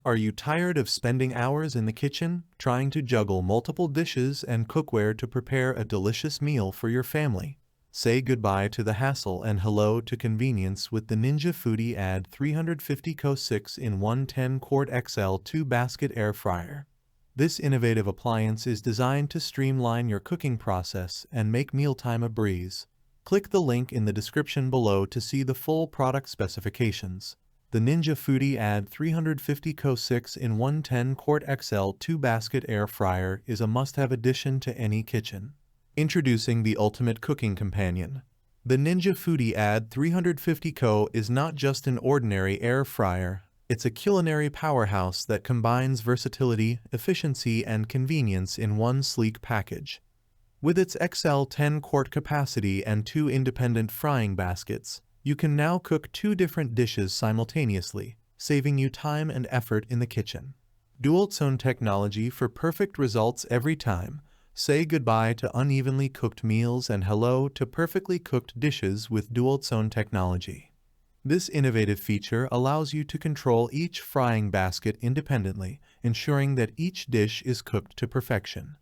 Are you tired of spending hours in the kitchen, trying to juggle multiple dishes and cookware to prepare a delicious meal for your family? Say goodbye to the hassle and hello to convenience with the Ninja Foodi AD350CO 6-in-1 10-quart XL 2-basket air fryer. This innovative appliance is designed to streamline your cooking process and make mealtime a breeze. Click the link in the description below to see the full product specifications. The Ninja Foodi AD350CO 6-in-1 10-quart XL 2-basket air fryer is a must-have addition to any kitchen. Introducing the ultimate cooking companion. The Ninja Foodi AD350CO is not just an ordinary air fryer, it's a culinary powerhouse that combines versatility, efficiency, and convenience in one sleek package. With its XL 10-quart capacity and 2 independent frying baskets, you can now cook 2 different dishes simultaneously, saving you time and effort in the kitchen. DualZone Technology for perfect results every time. Say goodbye to unevenly cooked meals and hello to perfectly cooked dishes with DualZone Technology. This innovative feature allows you to control each frying basket independently, ensuring that each dish is cooked to perfection.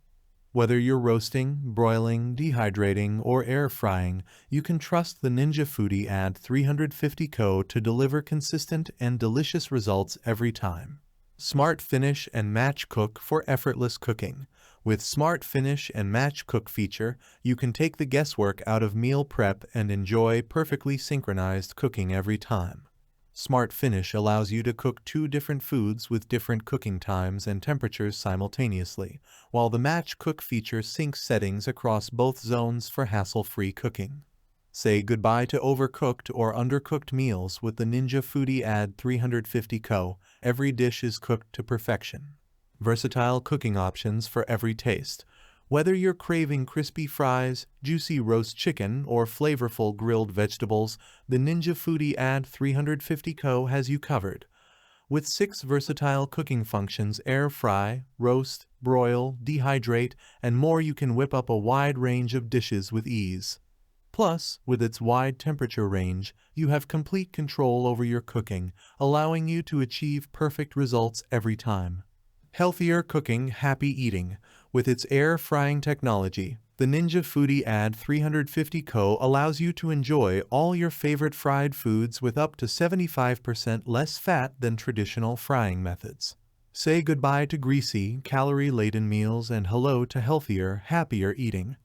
Whether you're roasting, broiling, dehydrating, or air frying, you can trust the Ninja Foodi AD350CO to deliver consistent and delicious results every time. Smart Finish and Match Cook for effortless cooking. With Smart Finish and Match Cook feature, you can take the guesswork out of meal prep and enjoy perfectly synchronized cooking every time. Smart Finish allows you to cook 2 different foods with different cooking times and temperatures simultaneously, while the Match Cook feature syncs settings across both zones for hassle-free cooking. Say goodbye to overcooked or undercooked meals with the Ninja Foodi AD350CO. Every dish is cooked to perfection. Versatile cooking options for every taste. Whether you're craving crispy fries, juicy roast chicken, or flavorful grilled vegetables, the Ninja Foodi AD350CO has you covered. With 6 versatile cooking functions: air fry, roast, broil, dehydrate, and more, you can whip up a wide range of dishes with ease. Plus, with its wide temperature range, you have complete control over your cooking, allowing you to achieve perfect results every time. Healthier cooking, happy eating. With its air frying technology, the Ninja Foodi AD350CO allows you to enjoy all your favorite fried foods with up to 75% less fat than traditional frying methods. Say goodbye to greasy, calorie-laden meals and hello to healthier, happier eating.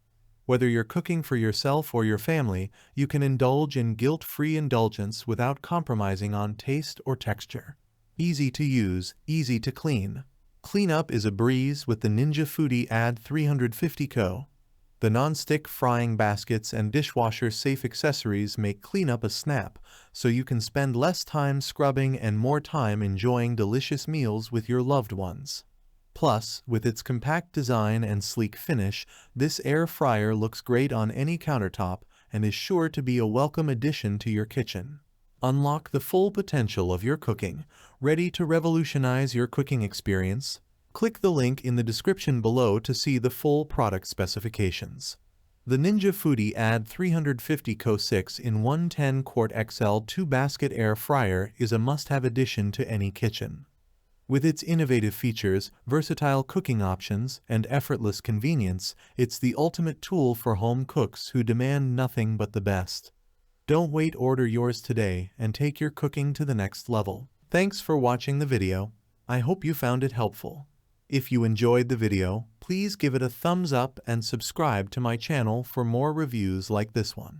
Whether you're cooking for yourself or your family, you can indulge in guilt-free indulgence without compromising on taste or texture. Easy to use, easy to clean. Cleanup is a breeze with the Ninja Foodi AD350CO. The non-stick frying baskets and dishwasher-safe accessories make cleanup a snap, so you can spend less time scrubbing and more time enjoying delicious meals with your loved ones. Plus, with its compact design and sleek finish, this air fryer looks great on any countertop and is sure to be a welcome addition to your kitchen. Unlock the full potential of your cooking. Ready to revolutionize your cooking experience? Click the link in the description below to see the full product specifications. The Ninja Foodi AD350CO 6-in-1 10-quart XL 2-basket air fryer is a must-have addition to any kitchen. With its innovative features, versatile cooking options, and effortless convenience, it's the ultimate tool for home cooks who demand nothing but the best. Don't wait, order yours today and take your cooking to the next level. Thanks for watching the video. I hope you found it helpful. If you enjoyed the video, please give it a thumbs up and subscribe to my channel for more reviews like this one.